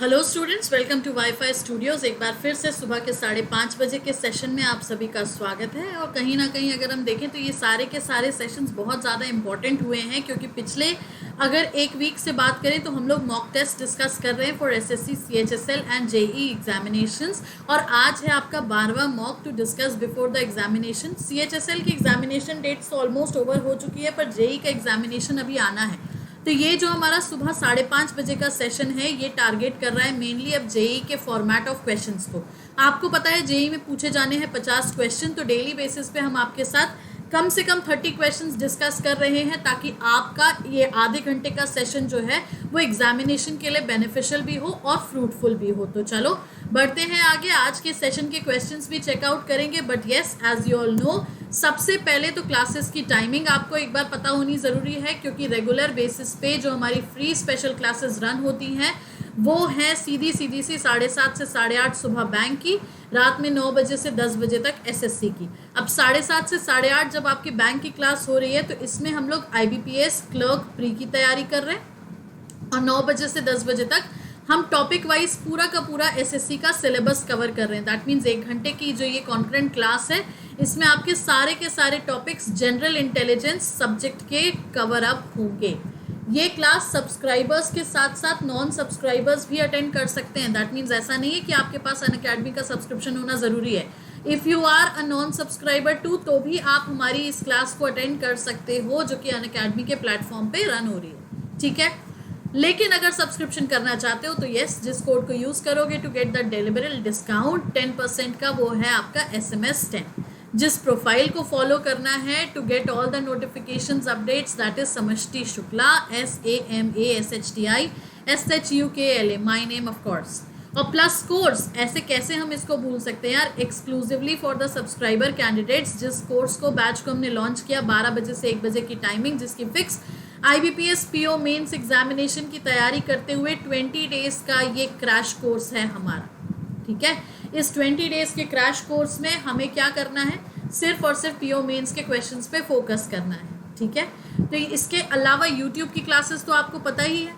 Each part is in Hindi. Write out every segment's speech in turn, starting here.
Hello students, welcome to WiFi studios. एक बार फिर से सुबह के 5:30 बजे के सेशन में आप सभी का स्वागत है। और कहीं ना कहीं अगर हम देखें तो ये सारे के सारे सेशंस बहुत ज़्यादा इंपॉर्टेंट हुए हैं, क्योंकि पिछले अगर एक वीक से बात करें तो हम लोग मॉक टेस्ट डिस्कस कर रहे हैं for SSC, CHSL and JE examinations. और आज है आपका 12वां mock to discuss before the examination. CHSL की एग्जामिनेशन डेट्स ऑलमोस्ट ओवर हो चुकी है, पर जेई का एग्जामिनेशन अभी आना है। तो ये जो हमारा सुबह 5:30 बजे का सेशन है, ये टारगेट कर रहा है मेनली अब जेई के फॉर्मेट ऑफ क्वेश्चंस को। आपको पता है जेई में पूछे जाने हैं 50 क्वेश्चन, तो डेली बेसिस पे हम आपके साथ कम से कम 30 क्वेश्चंस डिस्कस कर रहे हैं, ताकि आपका ये आधे घंटे का सेशन जो है वो एग्जामिनेशन के लिए बेनिफिशियल भी हो और फ्रूटफुल भी हो। तो चलो बढ़ते हैं आगे, आज के सेशन के क्वेश्चंस भी चेकआउट करेंगे। But yes, as you all know, सबसे पहले तो क्लासेस की टाइमिंग आपको एक बार पता होनी ज़रूरी है, क्योंकि रेगुलर बेसिस पे जो हमारी फ्री स्पेशल क्लासेस रन होती हैं वो है सीधी सी 7:30 से 8:30 सुबह बैंक की, रात में 9 बजे से 10 बजे तक एसएससी की। अब 7:30 से 8:30 जब आपकी बैंक की क्लास हो रही है, तो इसमें हम लोग आईबीपीएस क्लर्क प्री की तैयारी कर रहे हैं, और 9 बजे से 10 बजे तक हम टॉपिक वाइज पूरा का पूरा एसएससी का सिलेबस कवर कर रहे हैं। दैट मीन्स 1 घंटे की जो ये कॉन्करेंट क्लास है, इसमें आपके सारे के सारे टॉपिक्स जनरल इंटेलिजेंस सब्जेक्ट के कवर अप होंगे। ये क्लास सब्सक्राइबर्स के साथ साथ नॉन सब्सक्राइबर्स भी अटेंड कर सकते हैं। दैट मीन्स ऐसा नहीं है कि आपके पास अनअकैडमी का सब्सक्रिप्शन होना ज़रूरी है। If you are a non subscriber to, तो भी आप हमारी इस क्लास को अटेंड कर सकते हो, जो कि अनअकैडमी के प्लेटफॉर्म पे रन हो रही है। ठीक है, लेकिन अगर सब्सक्रिप्शन करना चाहते हो तो येस, जिस कोड को यूज़ करोगे टू गेट द डिलिवरल डिस्काउंट 10% का, वो है आपका SMS 10। जिस प्रोफाइल को फॉलो करना है to get all the notifications updates, that is Samashti Shukla, SAMASHTI SHUKLA, my name of course. और प्लस कोर्स, ऐसे कैसे हम इसको भूल सकते हैं यार, exclusively for the subscriber candidates. जिस कोर्स को बैच को हमने लॉन्च किया 12 बजे से 1 बजे की टाइमिंग, जिसकी fix IBPS PO mains examination की तैयारी करते हुए 20 डेज का ये क्रैश कोर्स है हमारा। ठीक है, इस 20 डेज के क्रैश कोर्स में हमें क्या करना है, सिर्फ और सिर्फ PO मेंस के क्वेश्चंस पे फोकस करना है। ठीक है, तो इसके अलावा यूट्यूब की क्लासेस तो आपको पता ही है।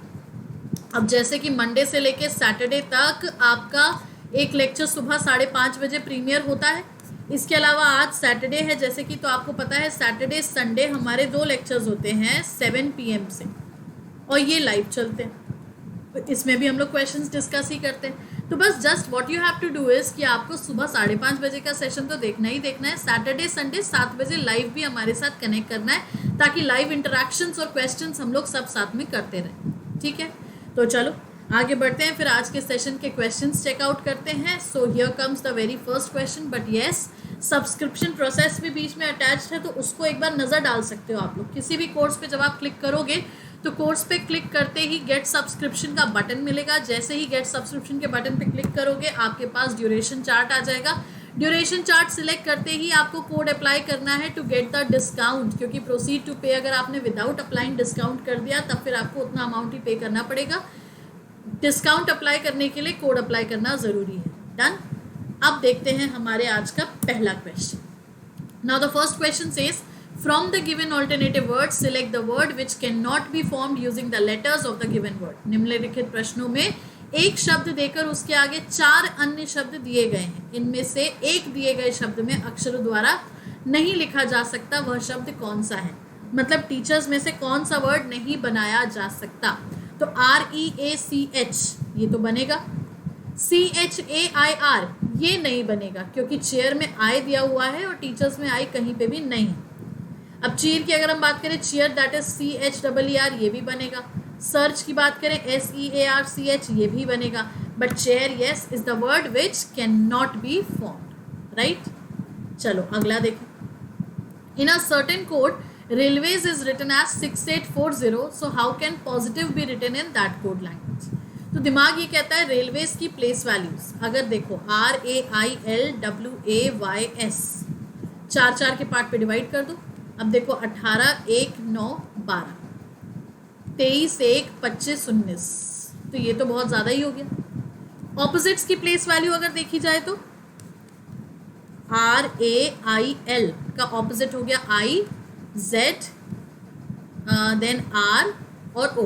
अब जैसे कि मंडे से लेके सैटरडे तक आपका एक लेक्चर सुबह 5:30 बजे प्रीमियर होता है। इसके अलावा आज सैटरडे है जैसे कि, तो आपको पता है सैटरडे संडे हमारे 2 लेक्चर्स होते हैं 7 PM से, और ये लाइव चलते हैं। तो इसमें भी हम लोग क्वेश्चंस डिस्कस ही करते हैं। तो बस just what you have to do is कि आपको सुबह 5:30 बजे का सेशन तो देखना ही देखना है। सैटरडे संडे 7 बजे लाइव भी हमारे साथ कनेक्ट करना है, ताकि लाइव इंटरेक्शंस और क्वेश्चंस हम लोग सब साथ में करते रहें। ठीक है, तो चलो आगे बढ़ते हैं, फिर आज के सेशन के क्वेश्चंस चेकआउट करते हैं। So here comes the very first question. But yes, subscription process भी बीच में अटैच्ड है, तो उसको एक बार नज़र डाल सकते हो आप लोग। किसी भी कोर्स पे जब आप क्लिक करोगे तो कोर्स पे क्लिक करते ही गेट सब्सक्रिप्शन का बटन मिलेगा। जैसे ही गेट सब्सक्रिप्शन के बटन पे क्लिक करोगे, आपके पास ड्यूरेशन चार्ट आ जाएगा। ड्यूरेशन चार्ट सिलेक्ट करते ही आपको कोड अप्लाई करना है टू गेट द डिस्काउंट, क्योंकि प्रोसीड टू पे अगर आपने विदाउट अप्लाइंग डिस्काउंट कर दिया, तब फिर आपको उतना अमाउंट ही पे करना पड़ेगा। डिस्काउंट अप्लाई करने के लिए कोड अप्लाई करना ज़रूरी है। डन। अब देखते हैं हमारे आज का पहला question. Now the first question says, from the given alternative word select the word which can not be formed using the letters of the given word. निम्नलिखित प्रश्नों में एक शब्द देकर उसके आगे 4 अन्य शब्द दिए गए हैं। इनमें से एक दिए गए शब्द में अक्षरों द्वारा नहीं लिखा जा सकता, वह शब्द कौन सा है? मतलब टीचर्स में से कौन सा वर्ड नहीं बनाया जा सकता? तो REACH ये तो बनेगा, CHAIR ये नहीं बनेगा, क्योंकि चेयर में आई दिया हुआ है और टीचर्स में आई कहीं पे भी नहीं है। अब चीर की अगर हम बात करें, चेयर दैट इज CHEER ये भी बनेगा। सर्च की बात करें, SEARCH ये भी बनेगा। But chair yes is the word which can not be formed. Right, चलो अगला देखें। In a certain code railways is written as 6840, so how can positive be written in that code language? तो दिमाग ये कहता है रेलवेज की प्लेस वैल्यूज, अगर देखो RAILWAYS 4 के पार्ट पे डिवाइड कर दो। अब देखो 18 1 9 12 23 1 25 19, तो ये तो बहुत ज़्यादा ही हो गया। ऑपोजिट्स की प्लेस वैल्यू अगर देखी जाए तो RAIL का ऑपोजिट हो गया I Z, देन R और O।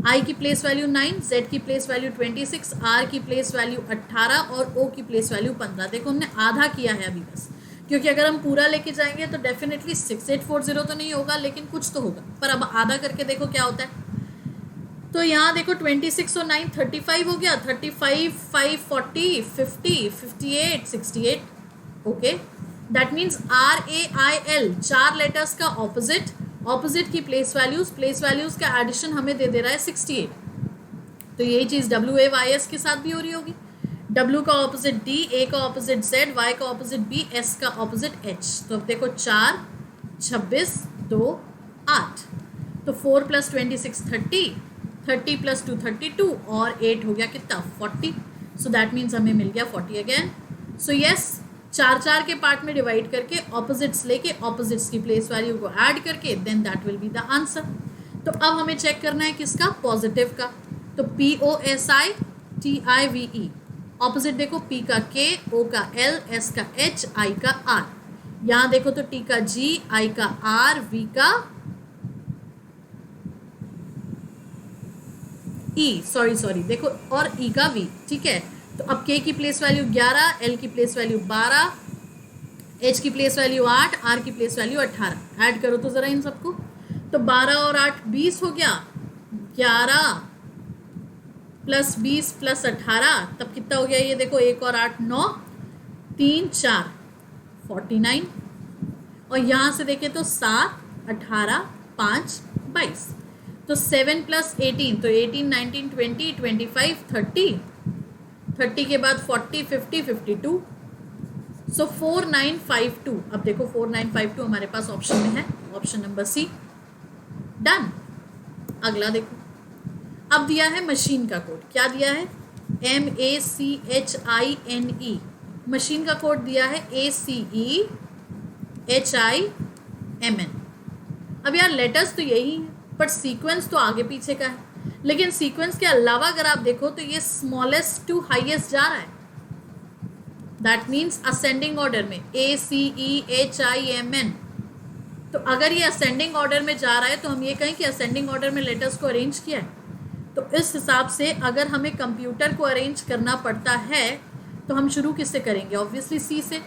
आई की प्लेस वैल्यू 9, जेड की प्लेस वैल्यू 26, आर की प्लेस वैल्यू 18 और ओ की प्लेस वैल्यू 15। देखो हमने आधा किया है अभी बस, क्योंकि अगर हम पूरा लेके जाएंगे तो डेफिनेटली 6840 तो नहीं होगा, लेकिन कुछ तो होगा। पर अब आधा करके देखो क्या होता है। तो यहाँ देखो 26 और 9 35 हो गया, 35 5 40 50 58 68। Okay, that means RAIL 4 letters का ऑपोजिट, ऑपोजिट की प्लेस वैल्यूज का एडिशन हमें दे दे रहा है 68। तो यही चीज़ WAYS के साथ भी हो रही होगी। W का ऑपोजिट D, A का ऑपोजिट Z, Y का ऑपोजिट B, S का ऑपोजिट H। तो अब देखो 4 26 2 8, तो 4 + 26 30, 30 + 2 32 और 8 हो गया कितना 40। सो दैट मीन्स हमें मिल गया 40 अगेन। सो यस, 4 के पार्ट में डिवाइड करके ऑपोजिट्स लेके ऑपोजिट्स की प्लेस वैल्यू को ऐड करके then that will be the answer. तो अब हमें चेक करना है किसका, पॉजिटिव का। तो POSITIVE, ऑपोजिट देखो P का K, O का L, S का H, I का R। यहाँ देखो तो T का G, I का R, V का E, सॉरी देखो, और E का V। ठीक है, तो अब K की प्लेस वैल्यू 11, L की प्लेस वैल्यू 12, H की प्लेस वैल्यू 8, R की प्लेस वैल्यू 18। ऐड करो तो ज़रा इन सबको, तो 12 और 8 20 हो गया, 11 + 20 + 18 तब कितना हो गया, ये देखो 1 और 8 9, 3 4 49। और यहाँ से देखें तो 7 18 5 22, तो 7 + 18, तो 18 19 20 25 30, 30 के बाद 40 50 52। सो 4952। अब देखो 4952 हमारे पास ऑप्शन में है, ऑप्शन नंबर सी। डन। अगला देखो, अब दिया है मशीन का कोड। क्या दिया है, MACHINE, मशीन का कोड दिया है ACEHIMN। अब यार लेटर्स तो यही है, बट सीक्वेंस तो आगे पीछे का है। लेकिन सीक्वेंस के अलावा अगर आप देखो तो ये स्मॉलेस्ट टू हाईएस्ट जा रहा है, दैट मीन्स असेंडिंग ऑर्डर में ACEHIMN। तो अगर ये असेंडिंग ऑर्डर में जा रहा है तो हम ये कहें कि असेंडिंग ऑर्डर में लेटर्स को अरेंज किया है। तो इस हिसाब से अगर हमें कंप्यूटर को अरेंज करना पड़ता है तो हम शुरू किससे करेंगे, ऑब्वियसली सी से।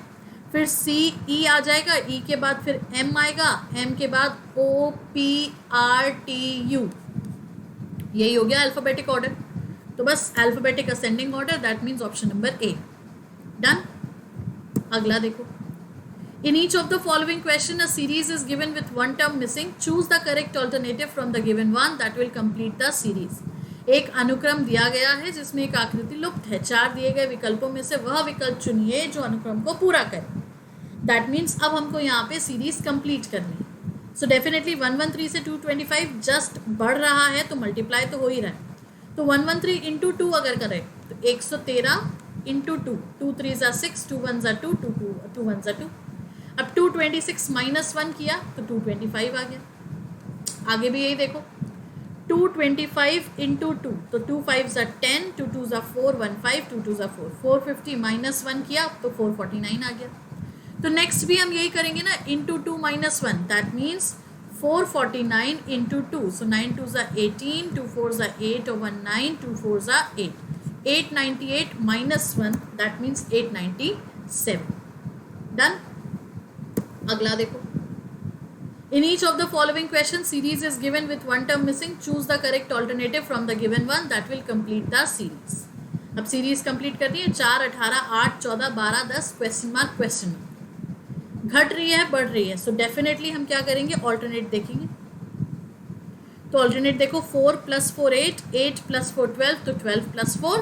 फिर CE आ जाएगा, E के बाद फिर M आएगा, M के बाद OPRTU। यही हो गया अल्फ़ाबेटिक ऑर्डर। तो बस alphabetic ascending order, that means option number A। Done. अगला देखो, in each of the following question a series is given with one term missing, choose the correct alternative from the given one that will complete the series। एक अनुक्रम दिया गया है जिसमें एक आकृति लुप्त है, 4 दिए गए विकल्पों में से वह विकल्प चुनिए जो अनुक्रम को पूरा करे। दैट मीन्स अब हमको यहाँ पे सीरीज कंप्लीट करनी है। सो डेफिनेटली 113 से 225 जस्ट बढ़ रहा है तो मल्टीप्लाई तो हो ही रहा है। तो 113 × 2 अगर करें तो 113 × 2, 2 3 = 6, 2 1 = 2, 2 1 = 2। अब 226 - 1 किया तो 225 आ गया। आगे भी यही देखो, 225 × 2, तो 2 5 = 10, 2 2 = 4, 1 5, 2 2 = 4, 450 - 1 किया तो 449 आ गया। तो नेक्स्ट भी हम यही करेंगे ना, × 2 - 1, दैट मीन्स 449 × 2, सो 9 2 = 18, 2 4 = 8 और 1 9, 2 4 = 8, 898 - 1, दैट मीन्स 897। डन। अगला देखो, in each of the following questions series is given with one term missing, choose the correct alternative from the given one that will complete the series। अब सीरीज कंप्लीट करनी है, 4 18 8 14 12 10 क्वेश्चन मार्क क्वेश्चन घट रही है बढ़ रही है। सो डेफिनेटली हम क्या करेंगे, ऑल्टरनेट देखेंगे। तो ऑल्टरनेट देखो, 4 + 4 8, 8 + 4 12, तो 12 + 4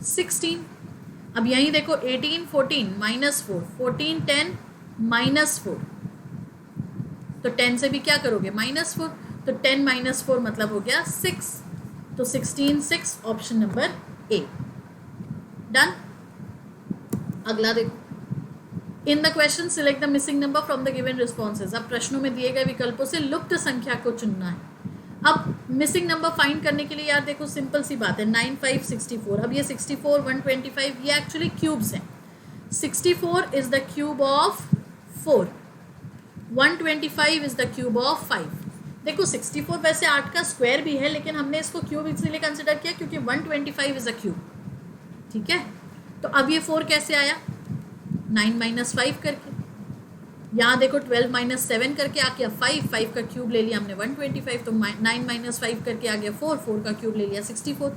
16। अब यहीं देखो 18 14 -4, 14 10 -4, तो 10 से भी क्या करोगे -4, तो 10 - 4 मतलब हो गया 6, तो 16 6, ऑप्शन नंबर A। डन। अगला देखो, in the question select the missing number from the given responses. अब प्रश्नों में दिए गए विकल्पों से लुप्त संख्या को चुनना है। अब मिसिंग नंबर फाइंड करने के लिए यार देखो सिंपल सी बात है, 9 5 64। अब ये 64 125 ये एक्चुअली क्यूब्स हैं। 64 is the cube of 4, 125 is the cube of 5। देखो 64 वैसे 8 का स्क्वायर भी है, लेकिन हमने इसको क्यूब इसलिए कंसिडर किया क्योंकि 125 इज अ क्यूब, ठीक है। तो अब ये 4 कैसे आया, 9 माइनस 5 करके, यहाँ देखो 12 माइनस 7 करके आ गया 5 का क्यूब ले लिया हमने 125, तो 9 माइनस 5 करके आ गया 4 का क्यूब ले लिया 64,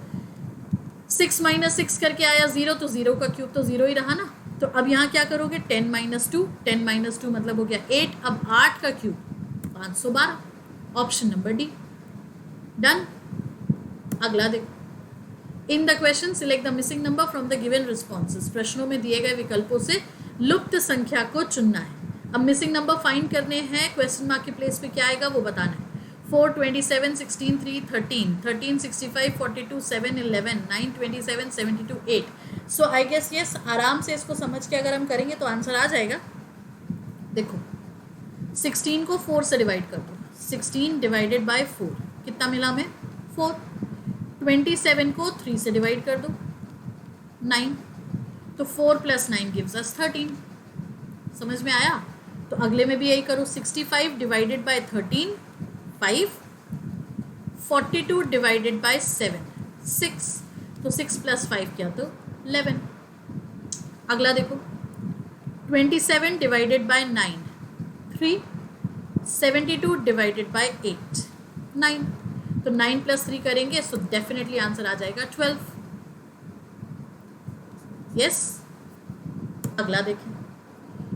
6 माइनस 6 करके आया 0, तो 0 का क्यूब तो 0 ही रहा ना। तो अब यहाँ क्या करोगे, 10 माइनस 2, 10 माइनस 2 मतलब हो गया 8, अब 8 का cube 512, option number d, done. अगला देखो, in the question select the missing number from the given responses, प्रश्नों में दिए गए विकल्पों से लुप्त संख्या को चुनना है। अब मिसिंग नंबर फाइंड करने हैं, क्वेश्चन मार्क के प्लेस पे क्या आएगा वो बताना है। 4, 27, 16, 3, 13, 13, 65, 42, 7, 11, 9, 27, 72, 8। सो आई गेस यस, आराम से इसको समझ के अगर हम करेंगे तो आंसर आ जाएगा। देखो 16 को 4 से डिवाइड कर दो, 16 डिवाइडेड बाय 4 कितना मिला हमें 4। 27 को 3 से डिवाइड कर दो 9, तो 4 प्लस 9 गिव्स अस 13। समझ में आया। तो अगले में भी यही करो, 65 डिवाइडेड बाय 13 5, 42 डिवाइडेड बाय 7 6, तो 6 प्लस 5 क्या तो 11। अगला देखो 27 डिवाइडेड बाय 9 3, 72 डिवाइडेड बाय 8 9, तो 9 प्लस 3 करेंगे सो डेफिनेटली आंसर आ जाएगा 12। यस। अगला देखें,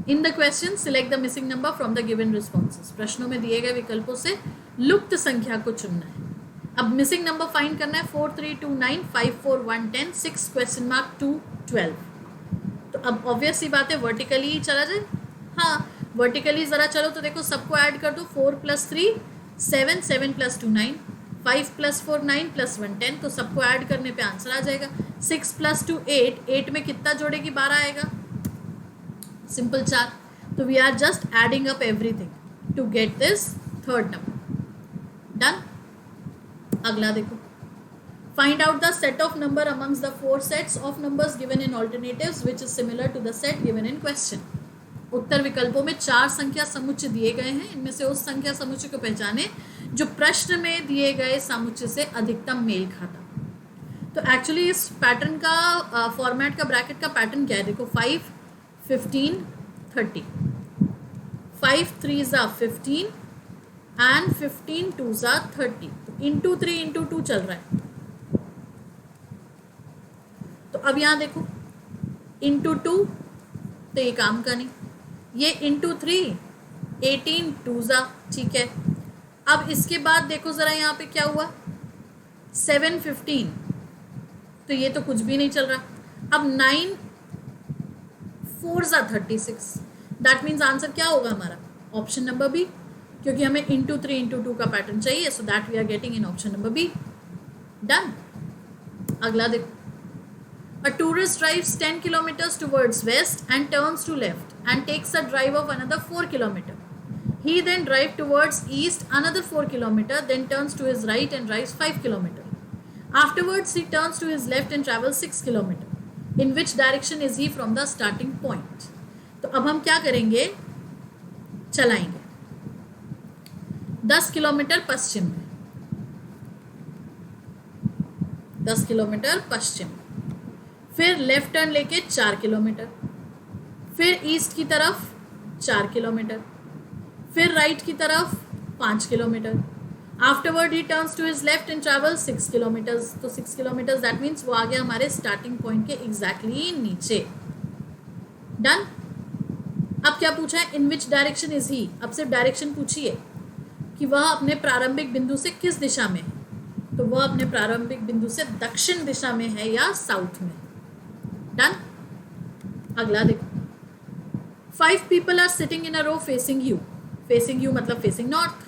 in the question select the missing number from the given responses, प्रश्नों में दिए गए विकल्पों से लुप्त संख्या को चुनना है। अब मिसिंग नंबर फाइंड करना है, 4, 3, 2, 9, 5, 4, 1, 10, 6 क्वेश्चन मार्क 2, 12। तो अब ऑब्वियस सी बात है वर्टिकली ही चला जाए। हाँ वर्टिकली ज़रा चलो, तो देखो सबको ऐड कर दो, 4 प्लस 3 7, 7 प्लस 2 9, 5 प्लस 4 9 प्लस 1 10, तो सबको ऐड करने पे आंसर आ जाएगा। 6 प्लस 2 8, 8 में कितना जोड़ेगी 12 आएगा, सिंपल 4। तो we are just adding up everything to get this third number, done. अगला देखो, find out the set of number amongst the 4 sets of numbers given in alternatives which is similar to the set given in question. उत्तर विकल्पों में 4 संख्या समुच्चय दिए गए हैं, इनमें से उस संख्या समुच्चय को पहचाने जो प्रश्न में दिए गए समुच्चय से अधिकतम मेल खाता। तो एक्चुअली इस पैटर्न का फॉर्मेट का ब्रैकेट का पैटर्न क्या है, देखो 5, 15, 30, 5 3s are 15 and 15 2s are 30, तो इंटू 3 इंटू 2 चल रहा है। तो अब यहाँ देखो इंटू 2 तो ये काम का नहीं, ये इंटू 3 18 2s are, ठीक है। अब इसके बाद देखो ज़रा यहाँ पे क्या हुआ, 7 15, तो ये तो कुछ भी नहीं चल रहा। अब 9 4s are 36, that means answer क्या होगा हमारा, ऑप्शन नंबर बी, क्योंकि हमें इंटू 3 इंटू 2 का पैटर्न चाहिए, so that we are getting in option number B, done. अगला देखो, a tourist drives 10 kilometers towards west and turns to left and takes a drive of another 4 kilometer. He then drives towards east another 4 kilometer, then turns to his right and drives 5 kilometer. Afterwards he turns to his left and travels 6 kilometer. In which direction is he from the starting point? तो अब हम क्या करेंगे, चलाएंगे 10 किलोमीटर पश्चिम में, 10 किलोमीटर पश्चिम, फिर लेफ्ट टर्न लेके 4 किलोमीटर, फिर ईस्ट की तरफ 4 किलोमीटर, फिर राइट की तरफ 5 kilometre. Afterward he turns to his left and travel 6 kilometres, तो 6 किलोमीटर्स दैट मीन्स वो आ गया हमारे स्टार्टिंग पॉइंट के एग्जैक्टली नीचे, डन। अब क्या पूछा है, इन विच डायरेक्शन इज ही, अब सिर्फ डायरेक्शन पूछिए कि वह अपने प्रारंभिक बिंदु से किस दिशा में है, तो वह अपने प्रारंभिक बिंदु से दक्षिण दिशा में है या साउथ में, डन। अगला देखो, 5 people are sitting in a row facing you, facing you मतलब facing north,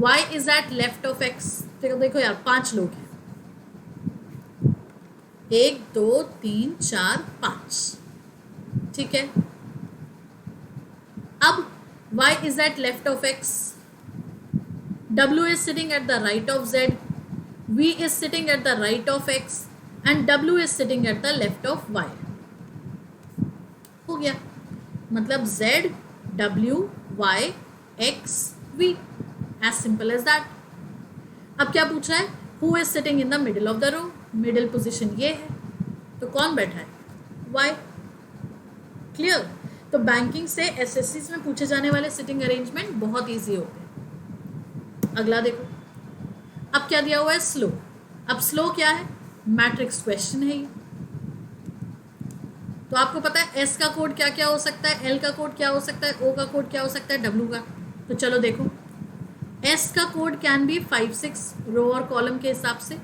y is at left of x, देखो यार 5 लोग हैं, 1 2 3 4 5, ठीक है। अब y is at left of x, w is sitting at the right of z, v is sitting at the right of x and w is sitting at the left of y। हो गया, मतलब z w y x v, as simple as that। अब क्या पूछ रहा है, who is sitting in the middle of the row, middle position ये है, तो कौन बैठा है, वाई। क्लियर। तो बैंकिंग से एसएससी में पूछे जाने वाले सिटिंग अरेंजमेंट बहुत ईजी होते हैं। अगला देखो, अब क्या दिया हुआ है, स्लो। अब स्लो क्या है, मैट्रिक्स क्वेश्चन है ये। तो आपको पता है एस का कोड क्या क्या हो सकता है, एल का कोड क्या हो सकता है, ओ का कोड क्या हो सकता है, डब्ल्यू का। तो चलो देखो, एस का कोड कैन बी 5 6 रो और कॉलम के हिसाब से,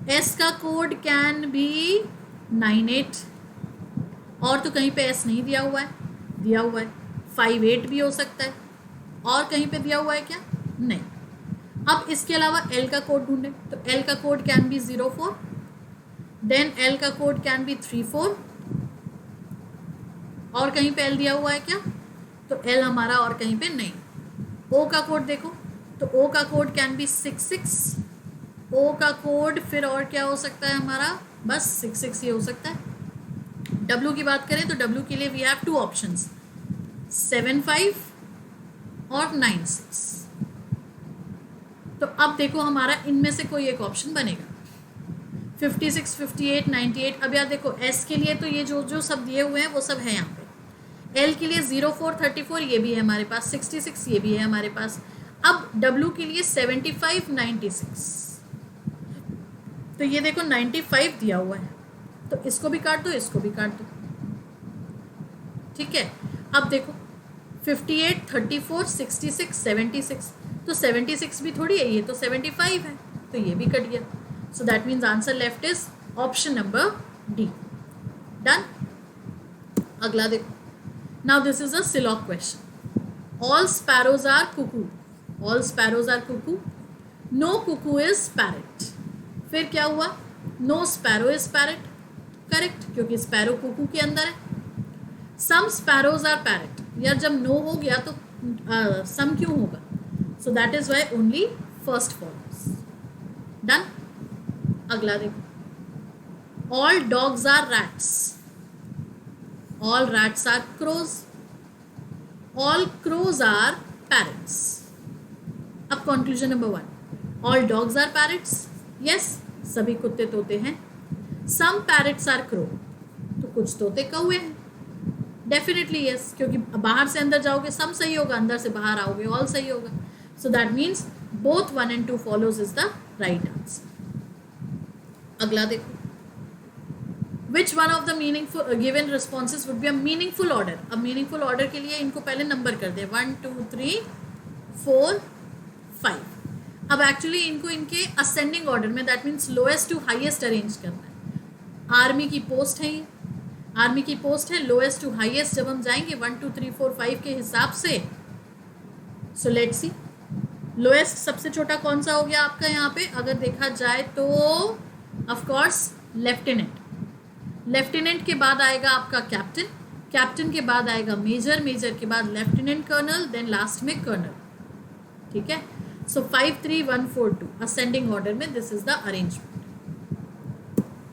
एस का कोड कैन बी 9 8, और तो कहीं पे एस नहीं दिया हुआ है, दिया हुआ है 5 8 भी हो सकता है, और कहीं पे दिया हुआ है क्या, नहीं। अब इसके अलावा एल का कोड ढूंढे, तो एल का कोड कैन बी 0 4, देन एल का कोड कैन बी 3 4, और कहीं पे एल दिया हुआ है क्या, तो एल हमारा और कहीं पे नहीं। ओ का कोड देखो, तो ओ का कोड कैन बी 6 6, ओ का कोड फिर और क्या हो सकता है हमारा, बस 6 6 ही हो सकता है। डब्ल्यू की बात करें तो डब्ल्यू के लिए वी हैव 2 ऑप्शंस, 7 5 और 9 6। तो अब देखो हमारा इनमें से कोई एक ऑप्शन बनेगा, 56 58 98। अब यार देखो एस के लिए तो ये जो जो सब दिए हुए हैं वो सब है यहाँ पे, एल के लिए 0 4 34 ये भी है हमारे पास, 66 ये भी है हमारे पास। अब डब्ल्यू के लिए 75 96, तो ये देखो 95 दिया हुआ है, तो इसको भी काट दो, इसको भी काट दो, ठीक है। अब देखो 58 34 66 76, तो 76 भी थोड़ी है, ये तो 75 है, तो ये भी कट गया। So that means answer left is option number d. Done. अगला देखो, now this is a syllogism question, all sparrows are cuckoo, all sparrows are cuckoo, no cuckoo is parrot. फिर क्या हुआ, no sparrow is parrot, correct, क्योंकि स्पैरो कुकू के अंदर है। सम स्पैरोज आर पैरेट, यार जब नो हो गया तो सम क्यों होगा, so that is why only first follows. Done. अगला देखो, all dogs are rats, all rats are crows, all crows are parrots. अब conclusion number 1, all dogs are parrots, yes सभी कुत्ते तोते हैं। सम पैरेट्स आर क्रो, तो कुछ तोते कौवे हैं, डेफिनेटली यस, क्योंकि बाहर से अंदर जाओगे सम सही होगा, अंदर से बाहर आओगे ऑल सही होगा। So that means both 1 and 2 follows is the right answer. अगला देखो, which one of the meaningful given responses would be a meaningful order. अब मीनिंगफुल ऑर्डर के लिए इनको पहले नंबर कर दे, 1 2 3 4 5। अब एक्चुअली इनको इनके असेंडिंग ऑर्डर में, that means lowest to highest arrange करना है। आर्मी की पोस्ट है ये, आर्मी की पोस्ट है, लोएस्ट टू हाईएस्ट जब हम जाएंगे 1 2 3 4 5 के हिसाब से। सो लेट्स सी, लोएस्ट सबसे छोटा कौन सा हो गया आपका यहाँ पे, अगर देखा जाए तो ऑफ कोर्स लेफ्टिनेंट, लेफ्टिनेंट के बाद आएगा आपका कैप्टन, कैप्टन के बाद आएगा मेजर, मेजर के बाद लेफ्टिनेंट कर्नल, देन लास्ट में कर्नल, ठीक है। सो 5 3 1 4 2 असेंडिंग ऑर्डर में दिस इज द अरेंजमेंट।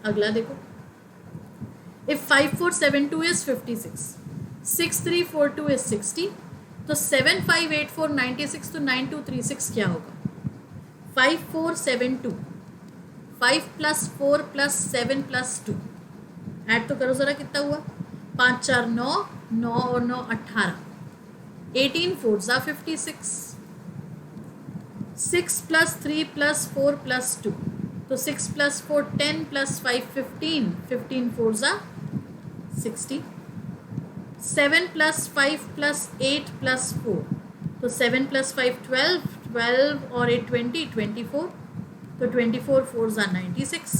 अगला देखो, इफ 5 4 7 2 इज 56, 6 3 4 2 इज 60, तो 7 5 8 4 96, तो 9 2 3 6 क्या होगा, 5 4 7 2, 5 + 4 + 7 + 2, ऐड तो करो जरा कितना हुआ, 5 4 9, 9 और 9 18, 18 4 ज़ा 56, 6 + 3 + 4 + 2, तो 6 + 4 10 + 5 15, 15 4 ज़ा 60, 7 + 5 + 8 + 4, तो 7 + 5 12, 12 और 8 20, 24, तो 24 4 ज़ा 96,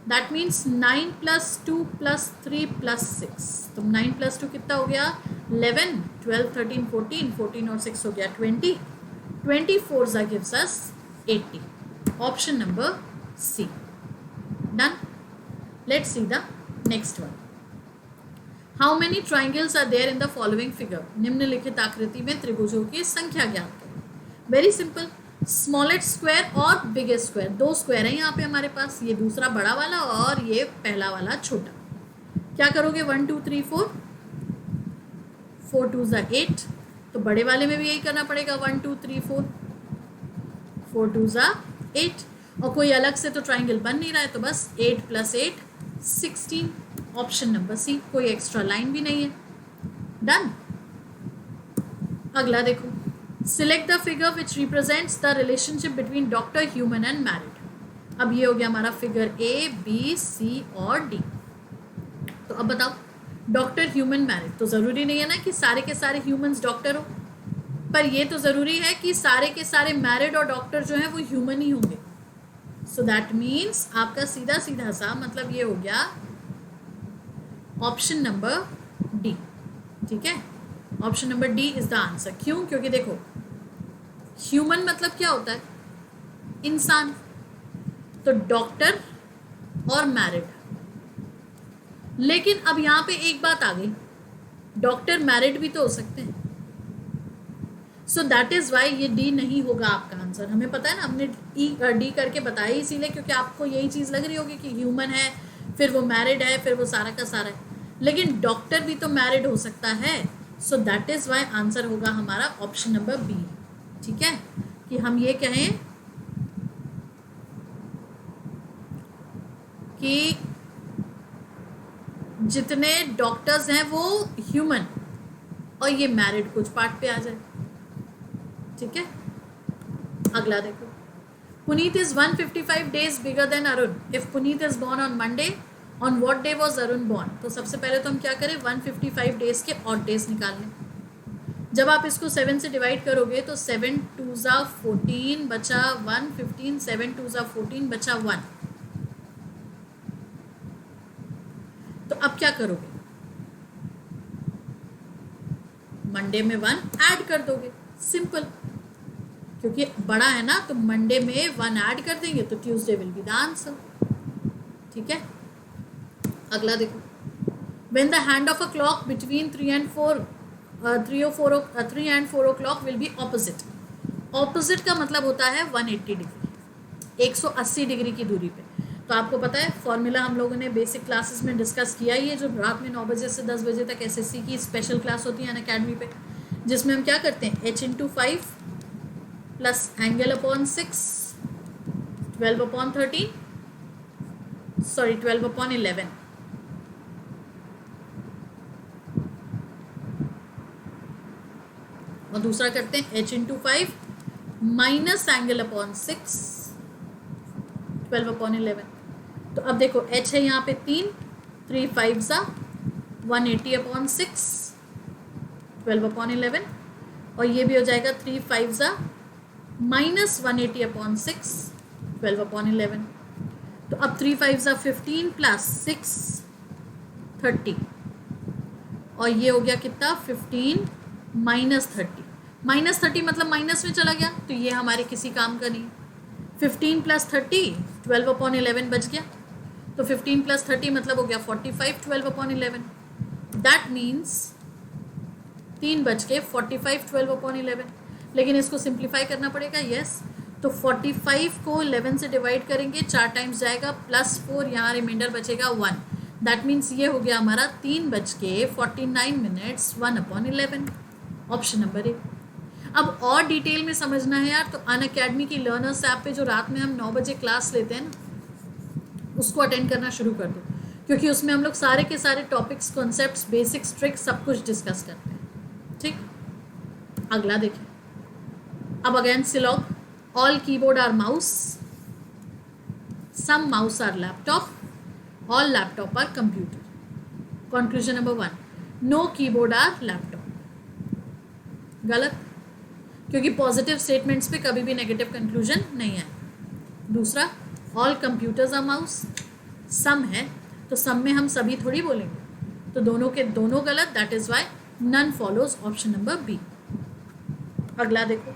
दैट मीन्स 9 + 2 + 3 + 6, तो 9 + 2 कितना हो गया 11, 12 13 14, 14 और 6 हो गया 20, 24 ज़ा gives us 80, option number C. Done. Let's see the next one, how many triangles are there in the following figure, निम्नलिखित आकृति में त्रिभुजों की संख्या ज्ञात करें। वेरी सिंपल, स्मॉलेस्ट स्क्वायर और बिगेस्ट स्क्वायर, दो स्क्वायर है यहाँ पे हमारे पास, ये दूसरा बड़ा वाला और ये पहला वाला छोटा। क्या करोगे 1 2 3 4, 4 2 ज़ा 8, तो बड़े वाले में भी यही करना पड़ेगा 1 2 3 4, 4 2 ज़ा 8, और कोई अलग से तो ट्राइंगल बन नहीं रहा है, तो बस 8 + 8 16, ऑप्शन नंबर सी, कोई एक्स्ट्रा लाइन भी नहीं है। डन। अगला देखो, select the figure which represents the relationship between doctor, human and married. अब ये हो गया हमारा फिगर ए, बी, सी और डी। तो अब बताओ, डॉक्टर, ह्यूमन, मैरिड, तो ज़रूरी नहीं है ना कि सारे के सारे ह्यूमंस डॉक्टर हो, पर ये तो ज़रूरी है कि सारे के सारे मैरिड और डॉक्टर जो हैं वो ह्यूमन ही होंगे। सो दैट मीन्स आपका सीधा सीधा सा मतलब ये हो गया ऑप्शन नंबर डी। ठीक है, option number D is the answer. क्यों? क्योंकि देखो, ह्यूमन मतलब क्या होता है? इंसान। तो डॉक्टर और मैरिड। लेकिन अब यहां पे एक बात आ गई, डॉक्टर मैरिड भी तो हो सकते हैं। सो दैट इज वाई ये डी नहीं होगा आपका आंसर। हमें पता है ना, हमने डी करके बताया इसीलिए क्योंकि आपको यही चीज़ लग रही होगी कि ह्यूमन है, फिर वो मैरिड है, फिर वो सारा का सारा है, लेकिन डॉक्टर भी तो मैरिड हो सकता है। So that is Y answer होगा हमारा ऑप्शन नंबर बी। ठीक है, कि हम ये कहें कि जितने डॉक्टर्स हैं वो ह्यूमन और ये मैरिड कुछ पार्ट पे आ जाए। ठीक है, अगला देखो, Puneet is 155 days bigger than Arun. If Puneet is born on Monday, on what day was Arun born? तो सबसे पहले तो हम क्या करें, 155 डेज के ऑड डेज निकाल लें। जब आप इसको 7 से डिवाइड करोगे तो 7 2 ज़ा 14 बचा 1, 15, 7 2 ज़ा 14 बचा 1। तो अब क्या करोगे, मंडे में 1 ऐड कर दोगे, सिंपल, क्योंकि बड़ा है ना, तो मंडे में 1 ऐड कर देंगे तो Tuesday will be the answer. ठीक है, अगला देखो, when the hand of a clock between 3 and 4 o'clock will be opposite. Opposite का मतलब होता है 180 डिग्री, 180 डिग्री की दूरी पे। तो आपको पता है फॉर्मूला हम लोगों ने बेसिक क्लासेस में डिस्कस किया ही है, जो रात में 9 बजे से 10 बजे तक एसएससी की स्पेशल क्लास होती है अनअकैडमी पे, जिसमें हम क्या करते हैं, h/5 plus angle upon 6, 12/13, sorry 12/11, और दूसरा करते हैं h/5 माइनस एंगल अपॉन 6, 12/11। तो अब देखो h है यहाँ पे 3 5 ज़ा 180/6, 12/11, और ये भी हो जाएगा 3 5 ज़ा माइनस 180/6, 12/11। तो अब 3 5 ज़ा 15 प्लस 6 30, और ये हो गया कितना, 15 माइनस 30। माइनस 30 मतलब माइनस में चला गया, तो ये हमारे किसी काम का नहीं। 15 प्लस 30 12/11 बच गया, तो 15 प्लस 30 मतलब हो गया 45 12/11। दैट मीन्स 3 बच के 45 12/11। लेकिन इसको सिंप्लीफाई करना पड़ेगा, यस। तो 45 को 11 से डिवाइड करेंगे, 4 टाइम्स जाएगा, प्लस 4 यहाँ रिमाइंडर बचेगा 1। दैट मीन्स ये हो गया हमारा 3 बज के 49 मिनट्स 1/11, ऑप्शन नंबर ए। अब और डिटेल में समझना है यार, तो अनअकैडमी की लर्नर्स ऐप पे जो रात में हम 9 बजे क्लास लेते हैं ना, उसको अटेंड करना शुरू कर दो, क्योंकि उसमें हम लोग सारे के सारे टॉपिक्स, कॉन्सेप्ट्स, बेसिक्स, ट्रिक्स सब कुछ डिस्कस करते हैं। ठीक, अगला देखिए, अब again syllogism, all keyboard are mouse, some mouse are laptop, all laptop are computer. Conclusion number 1, no keyboard are laptop. गलत, क्योंकि पॉजिटिव स्टेटमेंट्स पे कभी भी नेगेटिव कंक्लूजन नहीं है। दूसरा, ऑल कंप्यूटर्स आर माउस, सम है तो सम में हम सभी थोड़ी बोलेंगे, तो दोनों के दोनों गलत, that is why none follows, option number B. अगला देखो,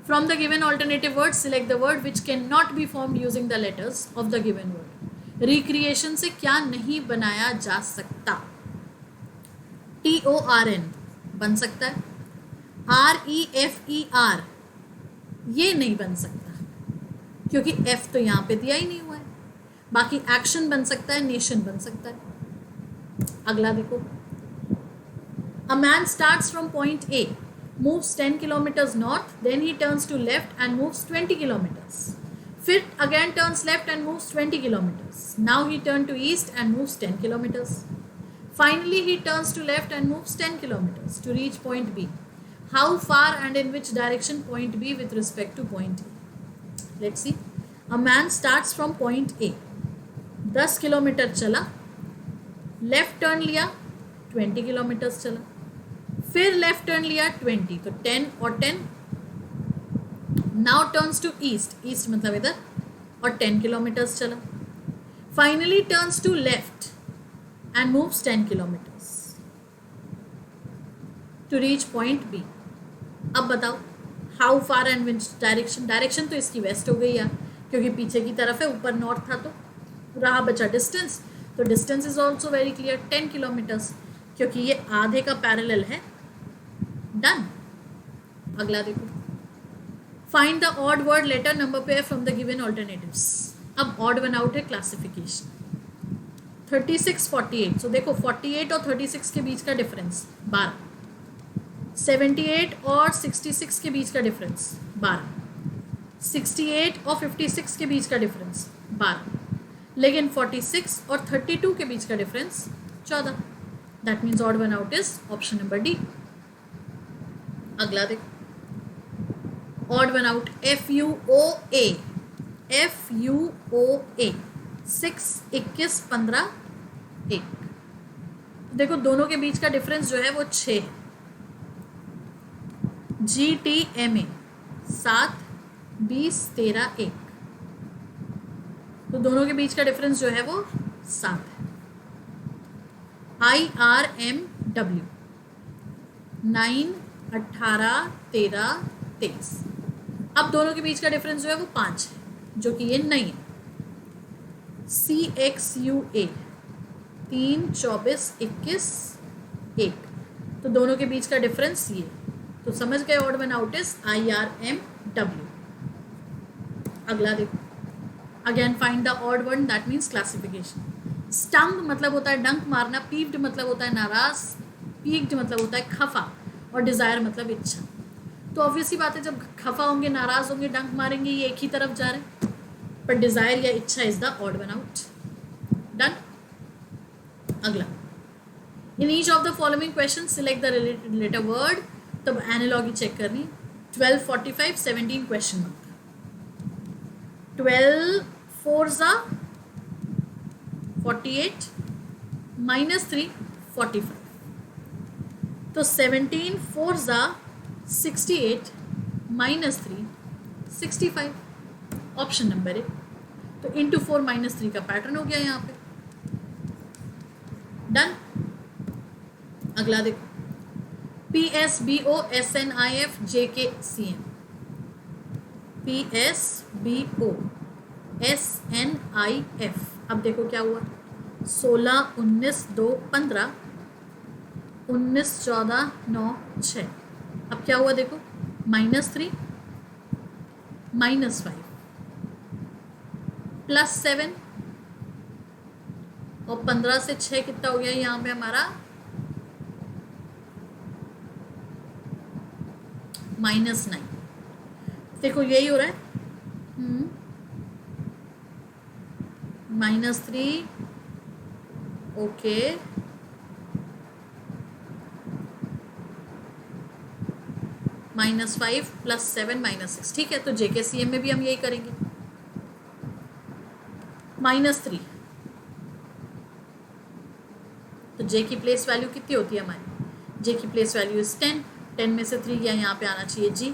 from the given alternative word select the word which can not be formed using the letters of the given word. Recreation से क्या नहीं बनाया जा सकता? TORN बन सकता है, REFER ये नहीं बन सकता, क्योंकि F तो यहाँ पे दिया ही नहीं हुआ है। बाकी एक्शन बन सकता है, नेशन बन सकता है। अगला देखो, a man starts from point A moves 10 kilometers north, then he turns to left and moves 20 kilometers. फिर again turns left and moves 20 kilometers. Now he turned to east and moves 10 kilometers. Finally, he turns to left and moves 10 kilometers to reach point B. How far and in which direction point B with respect to point A? Let's see. A man starts from point A. 10 kilometre चला, लेफ्ट टर्न लिया, 20 किलोमीटर्स चला, फिर लेफ्ट टर्न लिया 20, तो 10 और 10. Now turns to east, east मतलब इधर, और 10 किलोमीटर्स चला. Finally turns to left and moves 10 kilometres to reach point B. अब बताओ how far and which direction. Direction तो इसकी वेस्ट हो गई यार, क्योंकि पीछे की तरफ है, ऊपर नॉर्थ था, तो रहा बचा डिस्टेंस. तो distance is also very clear, 10 kilometres, क्योंकि ये आधे का पैरेलल है. डन. अगला देखो. Find the odd word letter number pair from the given alternatives. अब ऑड वन आउट है क्लासिफिकेशन. 36, 48. सो देखो 48 और 36 के बीच का डिफरेंस 12. 78 और 66 के बीच का डिफरेंस 12. 68 और 56 के बीच का डिफरेंस 12. लेकिन 46 और 32 के बीच का difference 14. That means odd one out is option number D. अगला देखो. Odd one out FUOA. FUOA 6, 21, 15, 1. देखो दोनों के बीच का डिफरेंस जो है वो 6 है. GTMA 7, 20, 13, 1. तो दोनों के बीच का डिफरेंस जो है वो 7 है. IRMW 9, 18, 13, 23. अब दोनों के बीच का डिफरेंस जो है वो 5 है, जो कि ये नहीं है. CXUA 3, 24, 21, 1. तो दोनों के बीच का डिफरेंस ये. तो समझ गए odd one out is IRMW. अगला देखो. Again find the odd one, that means classification. Stump मतलब होता है डंक मारना, पीव्ड मतलब होता है नाराज, पीक्ड मतलब होता है खफा, और डिजायर मतलब इच्छा. तो ऑब्वियसली बात है, जब खफा होंगे, नाराज होंगे, डंक मारेंगे, ये एक ही तरफ जा रहे हैं. पर डिजायर या इच्छा is the odd one out. Done. अगला. In each of the following question select the related letter word. तब एनालॉगी चेक करनी. 12, 45, 17 क्वेश्चन मार्क. 12 4s 48, -3 45. तो 17 4s 68, -3 65. Option number A. तो इंटू 4 -3 का पैटर्न हो गया यहाँ पे. डन. अगला देखो. PSBO SNIF JKCM. PSBO SNIF. अब देखो क्या हुआ. 16, 19, 2, 15, 19, 14, 9, 6. अब क्या हुआ देखो. -3, -5, +7, और 15 से 6 कितना हो गया यहाँ पे हमारा -9. देखो यही हो रहा है. -3. ओके. -5 +7 -6. ठीक है. तो JKCM में भी हम यही करेंगे. -3. तो J की प्लेस वैल्यू कितनी होती है हमारी. J की प्लेस वैल्यू इज 10. 10 में से 3 गया, यहाँ पे आना चाहिए G.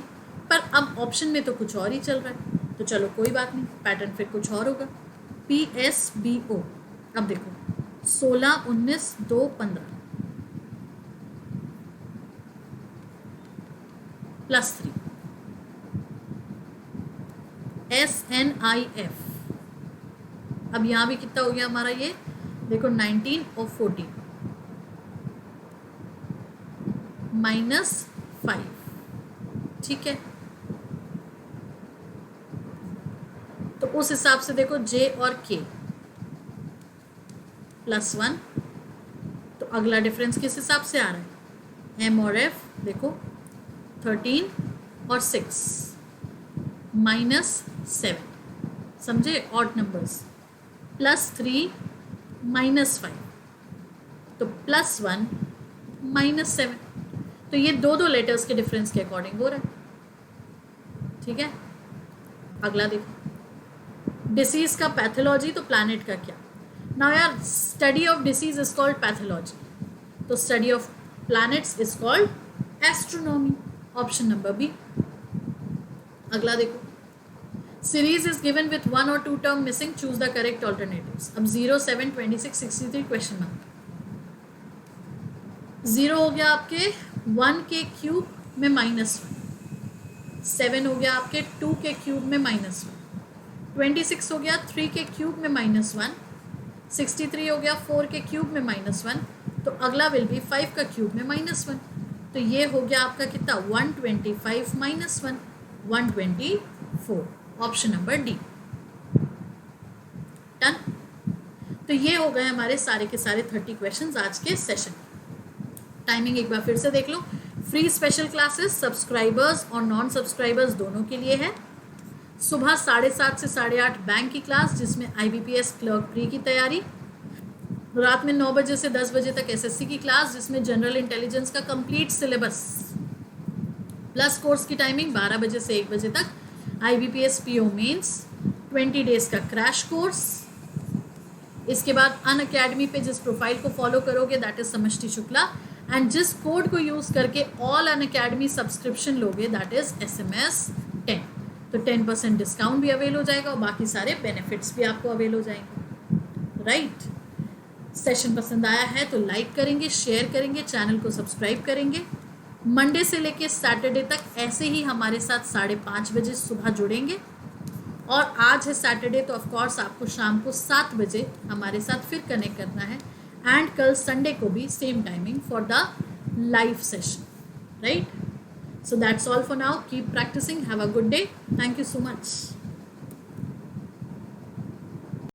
पर अब ऑप्शन में तो कुछ और ही चल रहा है, तो चलो कोई बात नहीं, पैटर्न फिर कुछ और होगा. PSBO. अब देखो 16, 19, 2, 15 +3. SNIF. अब यहाँ भी कितना हो गया हमारा ये देखो 19 और 14 -5. ठीक है. तो उस हिसाब से देखो J और K +1. तो अगला डिफरेंस किस हिसाब से आ रहा है. M और F देखो 13 और 6 -7, समझे, ऑड नंबर्स, +3 -5, तो +1 -7, तो ये दो लेटर्स के डिफरेंस के अकॉर्डिंग हो रहा है, ठीक है। अगला देखो, डिसीज का पैथोलॉजी, तो प्लैनेट का क्या। नाउ यार, study of disease is called pathology, तो study of planets is called astronomy, option number B. अगला देखो, सीरीज इज गिवन विथ 1 और 2 term missing, choose the correct alternatives. अब 0, 7, 26, 63 क्वेश्चन मार्क। 0 हो गया आपके 1 के क्यूब में -1, 7 हो गया आपके 2 के क्यूब में -1, 26 हो गया 3 के क्यूब में -1, 63 हो गया 4 के क्यूब में -1, तो अगला विल बी 5 का क्यूब में -1, तो ये हो गया आपका कितना, 125 -1, 124, ऑप्शन नंबर डी। डन। तो ये हो गए हमारे सारे के सारे 30 क्वेश्चंस आज के सेशन। टाइमिंग एक बार फिर से देख लो, फ्री स्पेशल क्लासेस सब्सक्राइबर्स और नॉन सब्सक्राइबर्स दोनों के लिए है। सुबह 7:30 से 8:30 बैंक की क्लास, जिसमें IBPS क्लर्क प्री की तैयारी। रात में 9 बजे से 10 बजे तक SSC की क्लास, जिसमें जनरल इंटेलिजेंस का कंप्लीट सिलेबस प्लस कोर्स की टाइमिंग 12 बजे से 1 बजे तक। IBPS PO मेंस 20 डेज का क्रैश कोर्स। इसके बाद अनअकैडमी पे जिस प्रोफाइल को फॉलो करोगे, that is Samashti Shukla, and जिस कोड को यूज करके ऑल अनअकैडमी सब्सक्रिप्शन लोगे, दैट इज SMS 10, तो 10% डिस्काउंट भी अवेल हो जाएगा और बाकी सारे बेनिफिट्स भी आपको अवेल हो जाएंगे, राइट। सेशन पसंद आया है तो लाइक करेंगे, शेयर करेंगे, चैनल को सब्सक्राइब करेंगे। मंडे से लेके सैटरडे तक ऐसे ही हमारे साथ 5:30 बजे सुबह जुड़ेंगे, और आज है सैटरडे, तो ऑफ कोर्स आपको शाम को 7 बजे हमारे साथ फिर कनेक्ट करना है, एंड कल संडे को भी same timing for the live session, right. So that's all for now. Keep practicing. Have a good day. Thank you so much.